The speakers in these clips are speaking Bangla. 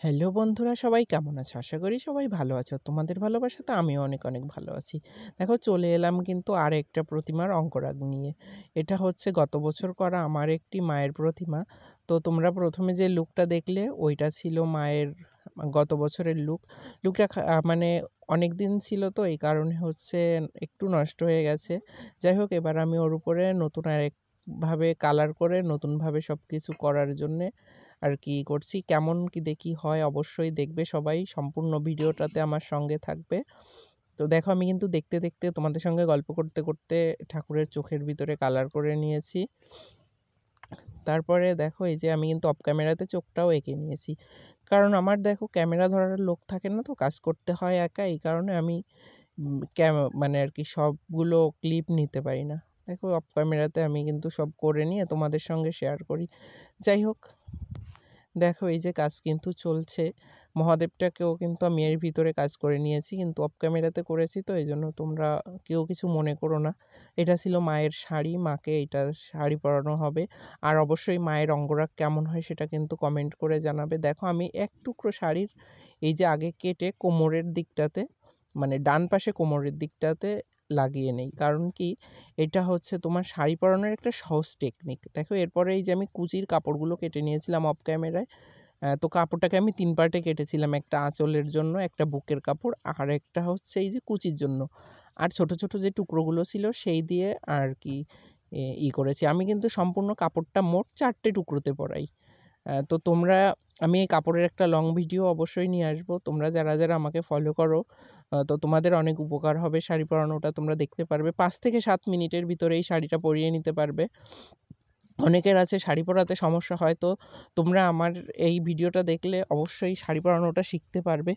হ্যালো বন্ধুরা, সবাই কেমন আছো? আশা করি সবাই ভালো আছো। তোমাদের ভালোবাসাতে আমিও অনেক অনেক ভালো আছি। দেখো, চলে এলাম কিন্তু আর একটা প্রতিমার অঙ্করাগ নিয়ে। এটা হচ্ছে গত বছর করা আমার একটি মায়ের প্রতিমা। তো তোমরা প্রথমে যে লুকটা দেখলে ওইটা ছিল মায়ের গত বছরের লুক। লুকটা মানে অনেক দিন ছিল, তো এই কারণে হচ্ছে একটু নষ্ট হয়ে গেছে। যাই হোক, এবার আমি ওর উপরে নতুন আরেকভাবে কালার করে নতুনভাবে সব কিছু করার জন্যে আর কি করছি। কেমন কি দেখি হয় অবশ্যই দেখবে সবাই, সম্পূর্ণ ভিডিওটাতে আমার সঙ্গে থাকবে। তো দেখো, আমি কিন্তু দেখতে দেখতে তোমাদের সঙ্গে গল্প করতে করতে ঠাকুরের চোখের ভিতরে কালার করে নিয়েছি। তারপরে দেখো, এই যে আমি কিন্তু অফ ক্যামেরাতে চোখটাও এঁকে নিয়েছি, কারণ আমার দেখো ক্যামেরা ধরার লোক থাকে না, তো কাজ করতে হয় একা। এই কারণে আমি মানে আর কি সবগুলো ক্লিপ নিতে পারি না। দেখো, অফ ক্যামেরাতে আমি কিন্তু সব করে নিয়ে তোমাদের সঙ্গে শেয়ার করি। যাই হোক, দেখো এই যে কাজ কিন্তু চলছে। মহাদেবটাকেও কিন্তু আমি এর ভিতরে কাজ করে নিয়েছি, কিন্তু অফ ক্যামেরাতে করেছি, তো এই জন্য তোমরা কেউ কিছু মনে করো না। এটা ছিল মায়ের শাড়ি, মাকে এটা শাড়ি পরানো হবে। আর অবশ্যই মায়ের অঙ্গরাগ কেমন হয় সেটা কিন্তু কমেন্ট করে জানাবে। দেখো, আমি এক টুকরো শাড়ির এই যে আগে কেটে কোমরের দিকটাতে, মানে ডান পাশে কোমরের দিকটাতে লাগিয়ে নেই। কারণ কি, এটা হচ্ছে তোমার শাড়ি পরানোর একটা সহজ টেকনিক। দেখো, এরপরে এই যে আমি কুচির কাপড়গুলো কেটে নিয়েছিলাম অফ ক্যামেরায়। তো কাপড়টাকে আমি 3 পার্টে কেটেছিলাম, একটা আঁচলের জন্য, একটা বুকের কাপড়, আর একটা হচ্ছে এই যে কুচির জন্য। আর ছোট ছোট যে টুকরোগুলো ছিল সেই দিয়ে আর কি করেছি। আমি কিন্তু সম্পূর্ণ কাপড়টা মোট 4টে টুকরোতে পরাই। তো তোমরা, আমি এই কাপড়ের একটা লং ভিডিও অবশ্যই নিয়ে আসবো। তোমরা যারা যারা আমাকে ফলো করো, তো তোমাদের অনেক উপকার হবে। শাড়ি পরানোটা তোমরা দেখতে পারবে, 5 থেকে 7 মিনিটের ভিতরে এই শাড়িটা পরিয়ে নিতে পারবে। অনেকের আছে শাড়ি পরাতে সমস্যা হয়, তো তোমরা আমার এই ভিডিওটা দেখলে অবশ্যই শাড়ি পরানোটা শিখতে পারবে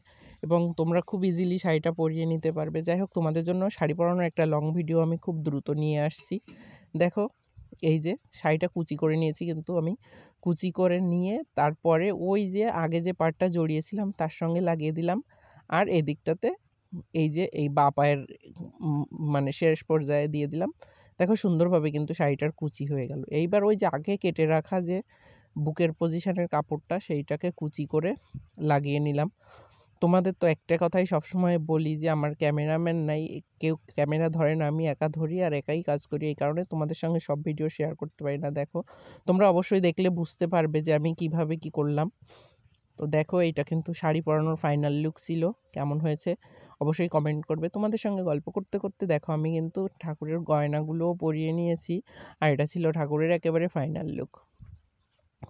এবং তোমরা খুব ইজিলি শাড়িটা পরিয়ে নিতে পারবে। যাই হোক, তোমাদের জন্য শাড়ি পরানোর একটা লং ভিডিও আমি খুব দ্রুত নিয়ে আসছি। দেখো, এই যে শাড়িটা কুচি করে নিয়েছি, কিন্তু আমি কুচি করে নিয়ে তারপরে ওই যে আগে যে পাটটা জড়িয়েছিলাম তার সঙ্গে লাগিয়ে দিলাম। আর এদিকটাতে এই যে এই বাঁ পায়ের মানে শেষ পর্যায়ে দিয়ে দিলাম। দেখো, সুন্দরভাবে কিন্তু শাড়িটার কুচি হয়ে গেল। এইবার ওই যে আগে কেটে রাখা যে বুকের পজিশনের কাপড়টা, সেইটাকে কুচি করে লাগিয়ে নিলাম। তোমাদের তো একটা কথাই সবসময় বলি যে আমার ক্যামেরাম্যান নাই, কেউ ক্যামেরা ধরে না, আমি একা ধরি আর একাই কাজ করি। এই কারণে তোমাদের সঙ্গে সব ভিডিও শেয়ার করতে পারি না। দেখো, তোমরা অবশ্যই দেখলে বুঝতে পারবে যে আমি কিভাবে কি করলাম। তো দেখো, এইটা কিন্তু শাড়ি পরানোর ফাইনাল লুক ছিল। কেমন হয়েছে অবশ্যই কমেন্ট করবে। তোমাদের সঙ্গে গল্প করতে করতে দেখো আমি কিন্তু ঠাকুরের গয়নাগুলোও পরিয়ে নিয়েছি, আর এটা ছিল ঠাকুরের একেবারে ফাইনাল লুক।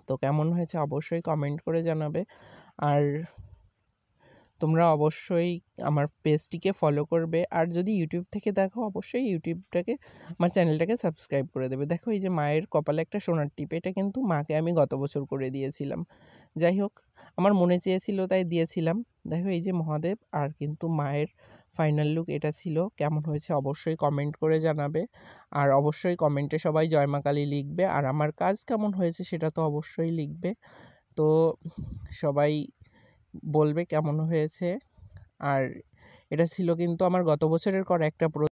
তো কেমন হয়েছে অবশ্যই কমেন্ট করে জানাবে। আর তোমরা অবশ্যই আমার পেজটিকে ফলো করবে, আর যদি ইউটিউব থেকে দেখো অবশ্যই ইউটিউবটাকে, আমার চ্যানেলটাকে সাবস্ক্রাইব করে দেবে। দেখো, এই যে মায়ের কপালে একটা সোনার টিপ, এটা কিন্তু মাকে আমি গত বছর করে দিয়েছিলাম। যাই হোক, আমার মনে চেয়েছিল তাই দিয়েছিলাম। দেখো, এই যে মহাদেব আর কিন্তু মায়ের ফাইনাল লুক এটা ছিল। কেমন হয়েছে অবশ্যই কমেন্ট করে জানাবে, আর অবশ্যই কমেন্টে সবাই জয় মা কালী লিখবে, আর আমার কাজ কেমন হয়েছে সেটা তো অবশ্যই লিখবে। তো সবাই বলবে কেমন হয়েছে। আর এটা ছিল কিন্তু আমার গত বছরের করা একটা